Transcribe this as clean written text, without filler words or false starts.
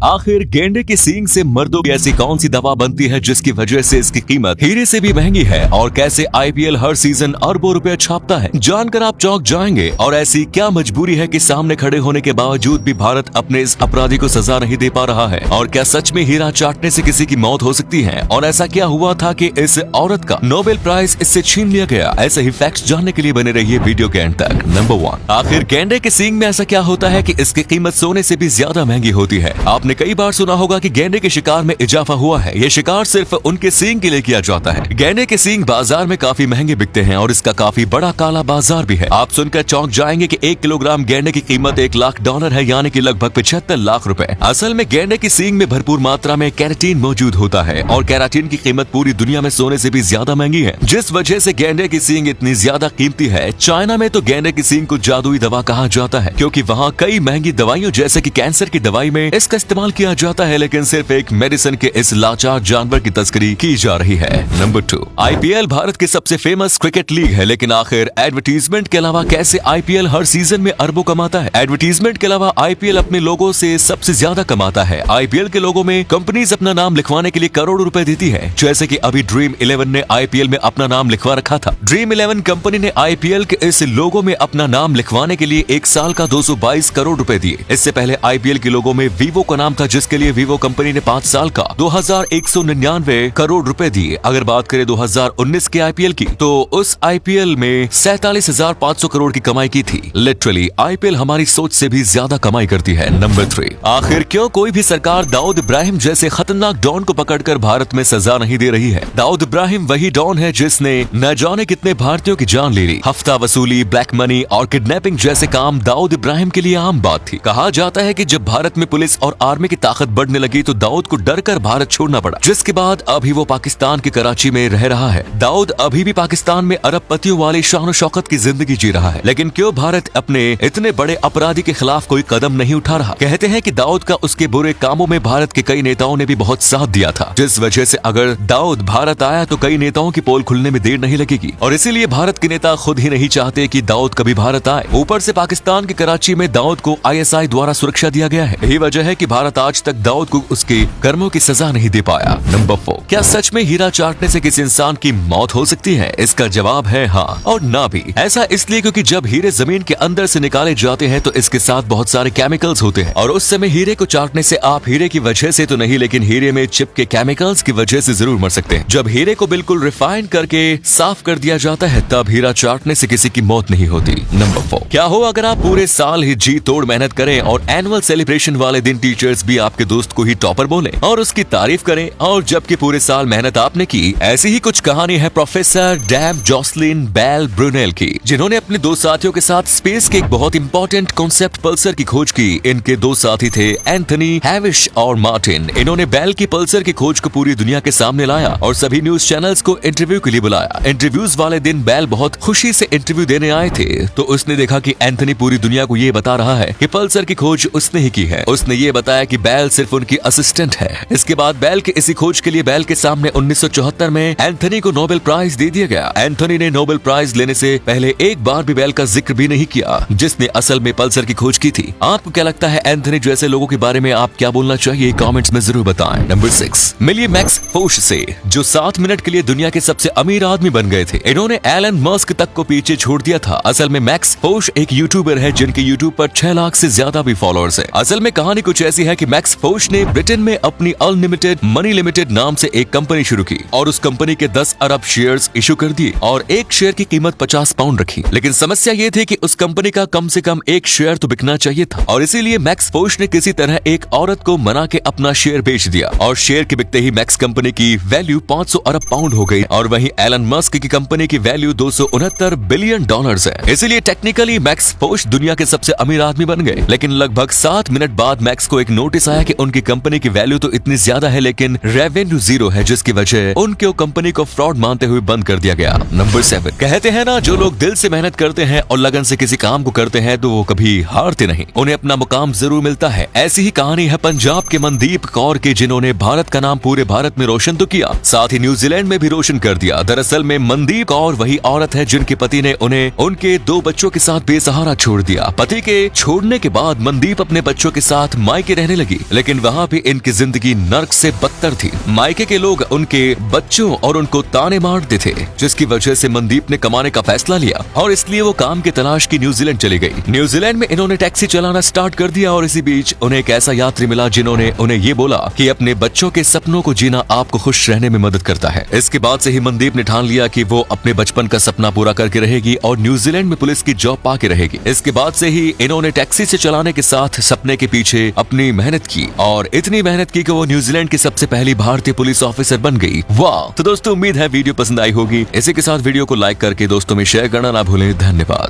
आखिर गेंडे के सींग से मर्दों की ऐसी कौन सी दवा बनती है जिसकी वजह से इसकी कीमत हीरे से भी महंगी है, और कैसे आईपीएल हर सीजन अरबों रुपए छापता है, जानकर आप चौंक जाएंगे। और ऐसी क्या मजबूरी है कि सामने खड़े होने के बावजूद भी भारत अपने इस अपराधी को सजा नहीं दे पा रहा है, और क्या सच में हीरा चाटने से किसी की मौत हो सकती है, और ऐसा क्या हुआ था कि इस औरत का नोबेल प्राइज इससे छीन लिया गया। ऐसे ही फैक्ट्स जानने के लिए बने रहिए वीडियो के अंत तक। नंबर 1, आखिर गेंडे के सींग में ऐसा क्या होता है कि इसकी कीमत सोने से भी ज्यादा महंगी होती है। आपने कई बार सुना होगा कि गेंडे के शिकार में इजाफा हुआ है। ये शिकार सिर्फ उनके सींग के लिए किया जाता है। गेंडे के सींग बाजार में काफी महंगे बिकते हैं और इसका काफी बड़ा काला बाजार भी है। आप सुनकर चौंक जाएंगे कि 1 किलोग्राम गेंडे की कीमत $1 लाख है, यानी कि लगभग 75 लाख रुपए। असल में गेंडे की सींग में भरपूर मात्रा में कैराटीन मौजूद होता है, और कैराटीन की कीमत पूरी दुनिया में सोने से भी ज्यादा महंगी है, जिस वजह से गेंडे की सींग इतनी ज्यादा कीमती है। चाइना में तो गेंडे की सींग को जादुई दवा कहा जाता है, क्योंकि वहाँ कई महंगी दवाइयों जैसे कि कैंसर की दवाई में इसका इस्तेमाल किया जाता है, लेकिन सिर्फ एक मेडिसिन के इस लाचार जानवर की तस्करी की जा रही है। नंबर 2, आईपीएल भारत की सबसे फेमस क्रिकेट लीग है, लेकिन आखिर एडवर्टीजमेंट के अलावा कैसे आईपीएल हर सीजन में अरबों कमाता है। एडवर्टीजमेंट के अलावा आईपीएल अपने लोगों से सबसे ज्यादा कमाता है। आईपीएल के लोगों में कंपनीज अपना नाम लिखवाने के लिए करोड़ों रुपए देती है, जैसे कि अभी ड्रीम 11 ने आईपीएल में अपना नाम लिखवा रखा था। ड्रीम 11 कंपनी ने आईपीएल के इस लोगो में अपना नाम लिखवाने के लिए 1 साल का 222 करोड़ रुपए दिए। इससे पहले आईपीएल के लोगो में वीवो का नाम था, जिसके लिए वीवो कंपनी ने 5 साल का 2199 करोड़ रुपए दिए। अगर बात करें 2019 के आईपीएल की, तो उस आईपीएल में 47,500 करोड़ की कमाई की थी। लिटरली आईपीएल हमारी सोच से भी ज्यादा कमाई करती है। नंबर 3, आखिर क्यों कोई भी सरकार दाऊद इब्राहिम जैसे खतरनाक डॉन को पकड़कर भारत में सजा नहीं दे रही है। दाऊद इब्राहिम वही डॉन है जिसने न जाने कितने भारतीयों की जान ले ली। हफ्ता वसूली, ब्लैक मनी और किडनैपिंग जैसे काम दाऊद इब्राहिम के लिए आम बात थी। कहा जाता है कि जब भारत में पुलिस और आर्मी की ताकत बढ़ने लगी तो दाऊद को डर कर भारत छोड़ना पड़ा, जिसके बाद अभी वो पाकिस्तान के कराची में रह रहा है। दाऊद अभी भी पाकिस्तान में अरबपतियों वाली शान शौकत की जिंदगी जी रहा है, लेकिन क्यों भारत अपने इतने बड़े अपराधी के खिलाफ कोई कदम नहीं उठा रहा। कहते हैं कि दाऊद का उसके बुरे कामों में भारत के कई नेताओं ने भी बहुत साथ दिया था, जिस वजह से अगर दाऊद भारत आया तो कई नेताओं की पोल खुलने में देर नहीं लगेगी, और इसीलिए भारत के नेता खुद ही नहीं चाहते कि दाऊद कभी भारत आए। ऊपर से पाकिस्तान के कराची में दाऊद को आईएसआई द्वारा सुरक्षा दिया गया है। यही वजह है कि भारत आज तक दाऊद को उसके कर्मों की सजा नहीं दे पाया। नंबर 4, क्या सच में हीरा चाटने से किसी इंसान की मौत हो सकती है? इसका जवाब है हाँ और ना भी। ऐसा इसलिए क्योंकि जब हीरे जमीन के अंदर से निकाले जाते हैं तो इसके साथ बहुत सारे केमिकल्स होते हैं, और उस समय हीरे को चाटने से आप हीरे की वजह से तो नहीं, लेकिन हीरे में चिपके केमिकल्स की वजह से जरूर मर सकते हैं। जब हीरे को बिल्कुल रिफाइन करके साफ कर दिया जाता है तब हीरा चाटने से किसी की मौत नहीं होती। नंबर 4, क्या हो अगर आप पूरे साल ही जी तोड़ मेहनत करें और एनुअल सेलिब्रेशन वाले दिन टीचर्स भी आपके दोस्त को ही टॉपर बोले और उसकी तारीफ करें, और जबकि पूरे साल मेहनत आपने की। ऐसी ही कुछ कहानी है professor dame Jocelyn Bell Burnell की, जिन्होंने अपने 2 साथियों के साथ स्पेस के एक बहुत इंपॉर्टेंट कॉन्सेप्ट पल्सर की खोज की। इनके 2 साथी थे एंथनी हैविश और मार्टिन। इन्होंने बेल की पल्सर की खोज को पूरी दुनिया के सामने लाया और सभी न्यूज चैनल्स को इंटरव्यू के लिए बुलाया। इंटरव्यूज वाले दिन बेल बहुत खुशी से इंटरव्यू देने आए थे, तो उसने देखा कि एंथनी पूरी दुनिया को ये बता रहा है कि पल्सर की खोज उसने ही की है। उसने ये बताया कि बेल सिर्फ उनकी असिस्टेंट है। इसके बाद बेल के इसी खोज के लिए बेल के सामने 1974 में एंथनी को नोबेल प्राइज दे दिया गया। एंथनी ने नोबेल प्राइज लेने से पहले एक बार भी बेल का जिक्र भी नहीं किया, जिसने असल में पल्सर की खोज की थी। आपको क्या लगता है एंथनी जैसे लोगों के बारे में आप क्या बोलना चाहिए? कमेंट्स में जरूर बताएं। नंबर 6, मिलिए मैक्स फोर्श से, जो 7 मिनट के लिए दुनिया के सबसे अमीर आदमी बन गए थे। इन्होंने एलन मस्क तक को पीछे छोड़ दिया था। असल में मैक्स फोर्श एक यूट्यूबर है जिनके यूट्यूब पर 6 लाख से ज्यादा भी फॉलोअर्स है। असल में कहानी कुछ ऐसी है कि मैक्स फोर्श ने ब्रिटेन में अपनी अनलिमिटेड मनी लिमिटेड नाम से एक कंपनी शुरू की और उस कंपनी के 10 अरब शेयर्स इशू कर दिए और एक शेयर की कीमत 50 पाउंड रखी। लेकिन समस्या ये थी कि उस कंपनी का कम से कम एक शेयर तो बिकना चाहिए था, और इसीलिए मैक्स फोर्श ने किसी तरह एक औरत को मना के अपना शेयर बेच दिया, और शेयर के बिकते ही मैक्स कंपनी की वैल्यू 500 अरब पाउंड हो गई, और वहीं एलन मस्क की कंपनी की वैल्यू $269 बिलियन है। इसीलिए टेक्निकली मैक्स फोर्श दुनिया के सबसे अमीर आदमी बन गए। लेकिन लगभग 7 मिनट बाद मैक्स को एक नोटिस आया कि उनकी कंपनी की वैल्यू तो इतनी ज्यादा है लेकिन रेवेन्यू 0 है, जिसकी वजह उनके कंपनी को फ्रॉड मानते हुए बंद कर दिया गया। नंबर 7, कहते हैं ना, जो लोग दिल से मेहनत करते हैं और लगन से किसी काम को करते हैं तो वो कभी हारते नहीं, उन्हें अपना मुकाम जरूर मिलता है। ऐसी ही कहानी है पंजाब के मनदीप कौर की, जिन्होंने भारत का नाम पूरे भारत में रोशन तो किया, साथ ही न्यूजीलैंड में भी रोशन कर दिया। दरअसल में मनदीप कौर वही औरत है जिनके पति ने उन्हें उनके 2 बच्चों के साथ बेसहारा छोड़ दिया। पति के छोड़ने के बाद मनदीप अपने बच्चों के साथ मायके रहने रहने लगी, लेकिन वहाँ भी इनकी जिंदगी नर्क से बदतर थी। मायके के लोग उनके बच्चों और उनको ताने मारते थे, जिसकी वजह से मनदीप ने कमाने का फैसला लिया और इसलिए वो काम की तलाश की न्यूजीलैंड चली गई। न्यूजीलैंड में इन्होंने टैक्सी चलाना स्टार्ट कर दिया और इसी बीच उन्हें एक ऐसा यात्री मिला जिन्होंने उन्हें ये बोला कि अपने बच्चों के सपनों को जीना आपको खुश रहने में मदद करता है। इसके बाद से ही मनदीप ने ठान लिया कि वो अपने बचपन का सपना पूरा करके रहेगी और न्यूजीलैंड में पुलिस की जॉब पाके रहेगी। इसके बाद से ही इन्होंने टैक्सी से चलाने के साथ सपने के पीछे अपनी मेहनत की और इतनी मेहनत की कि वो न्यूजीलैंड की सबसे पहली भारतीय पुलिस ऑफिसर बन गई। वाह! तो दोस्तों, उम्मीद है वीडियो पसंद आई होगी। इसी के साथ वीडियो को लाइक करके दोस्तों में शेयर करना ना भूलें। धन्यवाद।